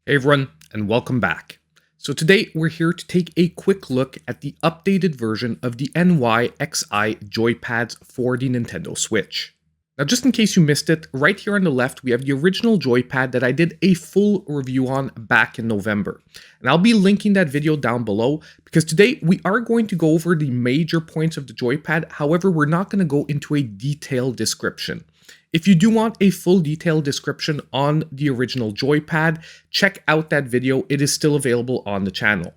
Hey everyone, and welcome back. So today we're here to take a quick look at the updated version of the NYXI joypads for the Nintendo Switch. Now just in case you missed it, right here on the left we have the original joypad that I did a full review on back in November. And I'll be linking that video down below because today we are going to go over the major points of the joypad, however we're not going to go into a detailed description. If you do want a full detailed description on the original joypad, check out that video, it is still available on the channel.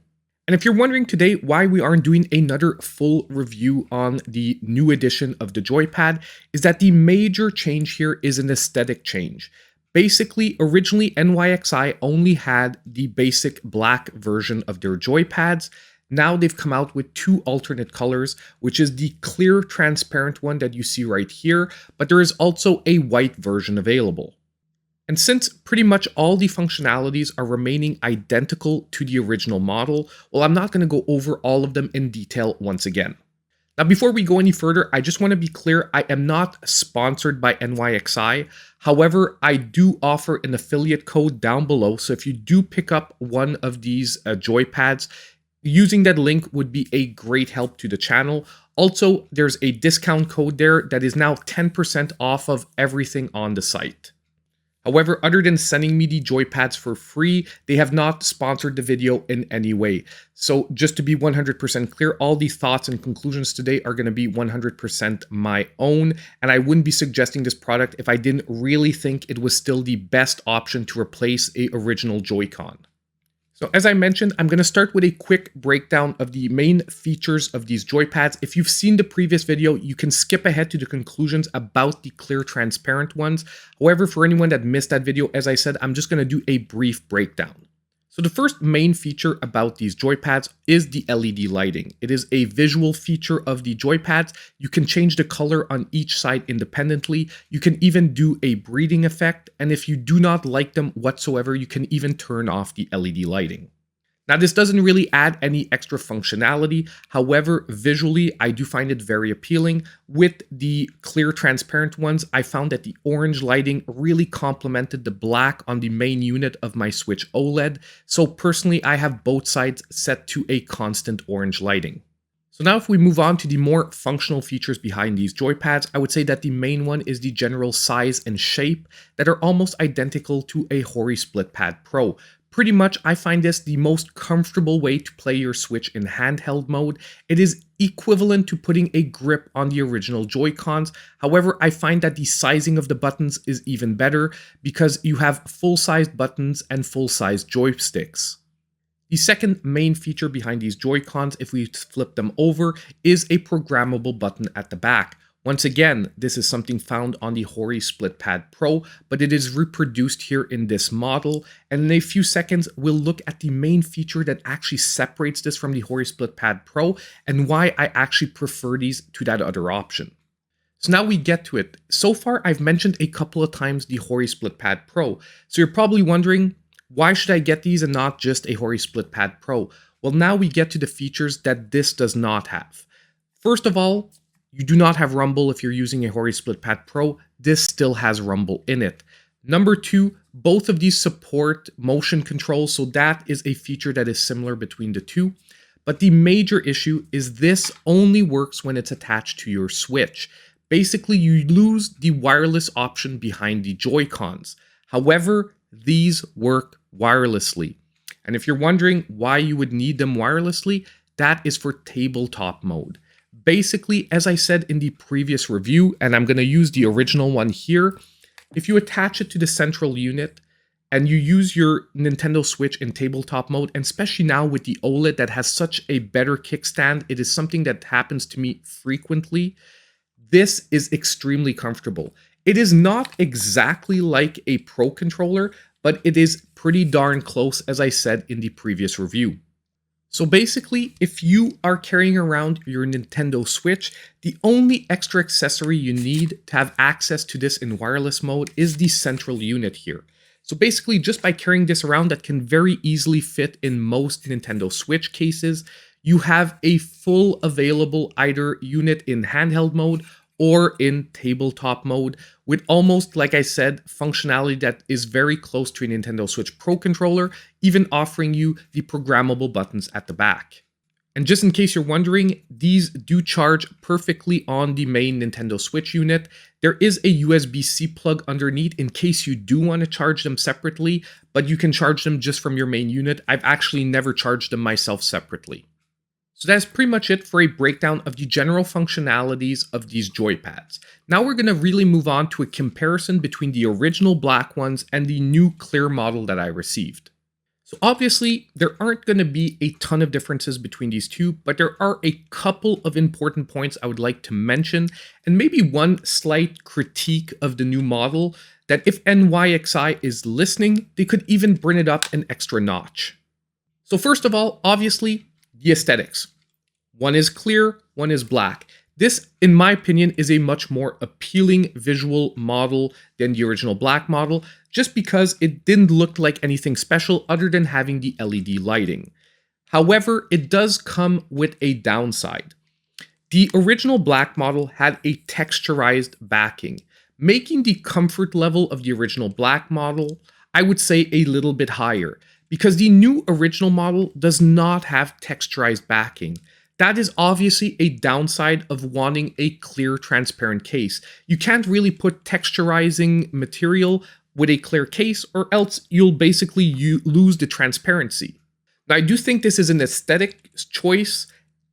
And if you're wondering today why we aren't doing another full review on the new edition of the joypad, is that the major change here is an aesthetic change. Basically, originally NYXI only had the basic black version of their joypads. Now they've come out with two alternate colors, which is the clear transparent one that you see right here, but there is also a white version available. And since pretty much all the functionalities are remaining identical to the original model, well, I'm not going to go over all of them in detail once again. Now, before we go any further, I just want to be clear, I am not sponsored by NYXI. However, I do offer an affiliate code down below, so if you do pick up one of these joypads, using that link would be a great help to the channel. Also, there's a discount code there that is now 10% off of everything on the site. However, other than sending me the joypads for free, they have not sponsored the video in any way. So just to be 100% clear, all the thoughts and conclusions today are going to be 100% my own, and I wouldn't be suggesting this product if I didn't really think it was still the best option to replace an original Joy-Con. So as I mentioned, I'm going to start with a quick breakdown of the main features of these joypads. If you've seen the previous video, you can skip ahead to the conclusions about the clear transparent ones. However, for anyone that missed that video, as I said, I'm just going to do a brief breakdown. So the first main feature about these joypads is the LED lighting. It is a visual feature of the joypads. You can change the color on each side independently. You can even do a breathing effect. And if you do not like them whatsoever, you can even turn off the LED lighting. Now, this doesn't really add any extra functionality. However, visually, I do find it very appealing. With the clear transparent ones, I found that the orange lighting really complemented the black on the main unit of my Switch OLED. So personally, I have both sides set to a constant orange lighting. So now if we move on to the more functional features behind these joypads, I would say that the main one is the general size and shape that are almost identical to a Hori SplitPad Pro. Pretty much, I find this the most comfortable way to play your Switch in handheld mode. It is equivalent to putting a grip on the original Joy-Cons. However, I find that the sizing of the buttons is even better because you have full-sized buttons and full-sized joysticks. The second main feature behind these Joy-Cons, if we flip them over, is a programmable button at the back. Once again, this is something found on the Hori SplitPad Pro, but it is reproduced here in this model. And in a few seconds, we'll look at the main feature that actually separates this from the Hori SplitPad Pro and why I actually prefer these to that other option. So now we get to it. So far, I've mentioned a couple of times the Hori SplitPad Pro. So you're probably wondering, why should I get these and not just a Hori SplitPad Pro? Well, now we get to the features that this does not have. First of all, you do not have rumble if you're using a Hori SplitPad Pro. This still has rumble in it. Number two, both of these support motion control, so that is a feature that is similar between the two. But the major issue is this only works when it's attached to your Switch. Basically, you lose the wireless option behind the Joy-Cons. However, these work wirelessly. And if you're wondering why you would need them wirelessly, that is for tabletop mode. Basically, as I said in the previous review, and I'm going to use the original one here, if you attach it to the central unit and you use your Nintendo Switch in tabletop mode, and especially now with the OLED that has such a better kickstand, it is something that happens to me frequently. This is extremely comfortable. It is not exactly like a Pro controller, but it is pretty darn close, as I said in the previous review. So basically, if you are carrying around your Nintendo Switch, the only extra accessory you need to have access to this in wireless mode is the central unit here. So basically, just by carrying this around, that can very easily fit in most Nintendo Switch cases, you have a full available either unit in handheld mode or in tabletop mode with almost, like I said, functionality that is very close to a Nintendo Switch Pro controller, even offering you the programmable buttons at the back. And just in case you're wondering, these do charge perfectly on the main Nintendo Switch unit. There is a USB-C plug underneath in case you do want to charge them separately, but you can charge them just from your main unit. I've actually never charged them myself separately. So that's pretty much it for a breakdown of the general functionalities of these joypads. Now we're going to really move on to a comparison between the original black ones and the new clear model that I received. So obviously, there aren't going to be a ton of differences between these two, but there are a couple of important points I would like to mention, and maybe one slight critique of the new model that if NYXI is listening, they could even bring it up an extra notch. So first of all, obviously, the aesthetics. One is clear, one is black. This, in my opinion, is a much more appealing visual model than the original black model, just because it didn't look like anything special other than having the LED lighting. However, it does come with a downside. The original black model had a texturized backing, making the comfort level of the original black model, I would say, a little bit higher, because the new original model does not have texturized backing. That is obviously a downside of wanting a clear, transparent case. You can't really put texturizing material with a clear case, or else you'll basically lose the transparency. Now, I do think this is an aesthetic choice.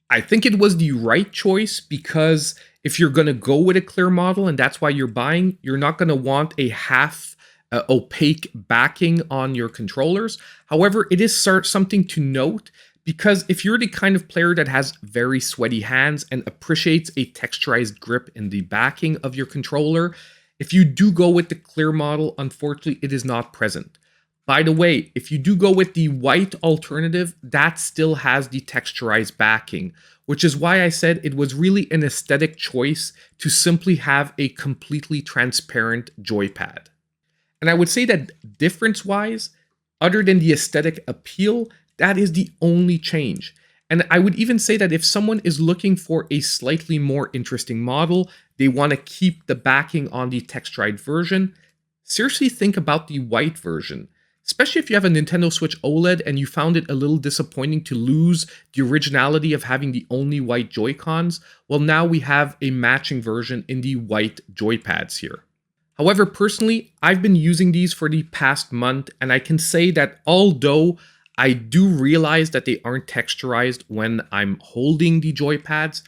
I think it was the right choice, because if you're going to go with a clear model and that's why you're buying, you're not going to want a half opaque backing on your controllers. However, it is something to note, because if you're the kind of player that has very sweaty hands and appreciates a texturized grip in the backing of your controller, if you do go with the clear model, unfortunately, it is not present. By the way, if you do go with the white alternative, that still has the texturized backing, which is why I said it was really an aesthetic choice to simply have a completely transparent joypad. And I would say that difference-wise, other than the aesthetic appeal, that is the only change. And I would even say that if someone is looking for a slightly more interesting model, they want to keep the backing on the texturized version, seriously think about the white version. Especially if you have a Nintendo Switch OLED and you found it a little disappointing to lose the originality of having the only white Joy-Cons, well, now we have a matching version in the white joypads here. However, personally, I've been using these for the past month, and I can say that although I do realize that they aren't texturized when I'm holding the joypads,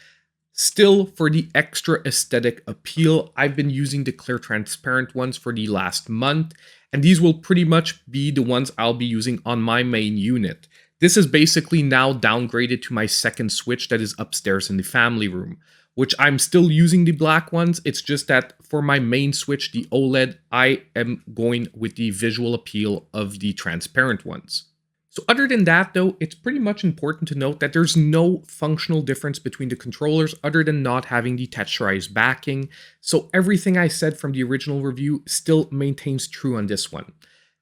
still, for the extra aesthetic appeal, I've been using the clear transparent ones for the last month, and these will pretty much be the ones I'll be using on my main unit. This is basically now downgraded to my second Switch that is upstairs in the family room, which I'm still using the black ones. It's just that for my main Switch, the OLED, I am going with the visual appeal of the transparent ones. So other than that, though, it's pretty much important to note that there's no functional difference between the controllers other than not having the texturized backing. So everything I said from the original review still maintains true on this one.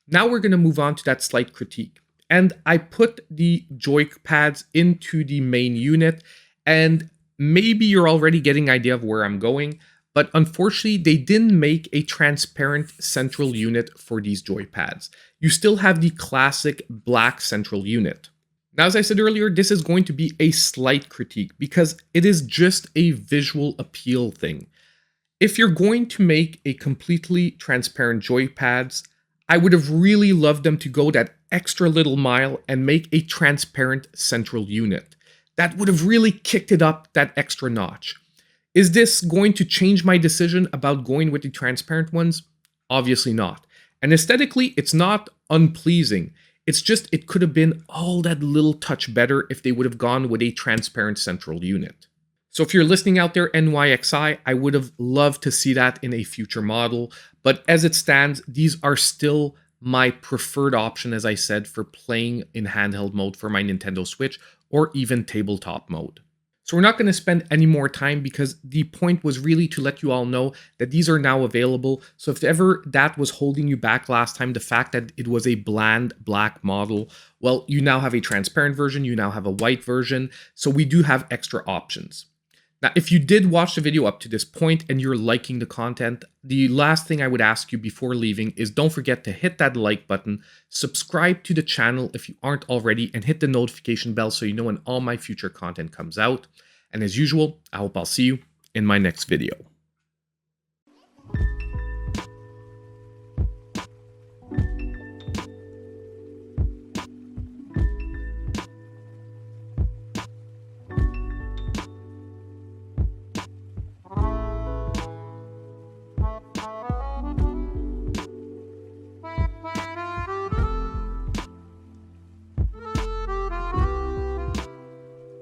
Now we're going to move on to that slight critique. And I put the joypads into the main unit, and maybe you're already getting an idea of where I'm going, but unfortunately, they didn't make a transparent central unit for these joypads. You still have the classic black central unit. Now, as I said earlier, this is going to be a slight critique because it is just a visual appeal thing. If you're going to make a completely transparent joypads, I would have really loved them to go that extra little mile and make a transparent central unit. That would have really kicked it up that extra notch. Is this going to change my decision about going with the transparent ones? Obviously not. And aesthetically, it's not unpleasing. It's just it could have been all that little touch better if they would have gone with a transparent central unit. So if you're listening out there, NYXI, I would have loved to see that in a future model. But as it stands, these are still my preferred option, as I said, for playing in handheld mode for my Nintendo Switch or even tabletop mode. So we're not going to spend any more time because the point was really to let you all know that these are now available. So if ever that was holding you back last time, the fact that it was a bland black model, well, you now have a transparent version, you now have a white version, so we do have extra options. Now, if you did watch the video up to this point and you're liking the content, the last thing I would ask you before leaving is don't forget to hit that like button, subscribe to the channel if you aren't already, and hit the notification bell so you know when all my future content comes out. And as usual, I hope I'll see you in my next video.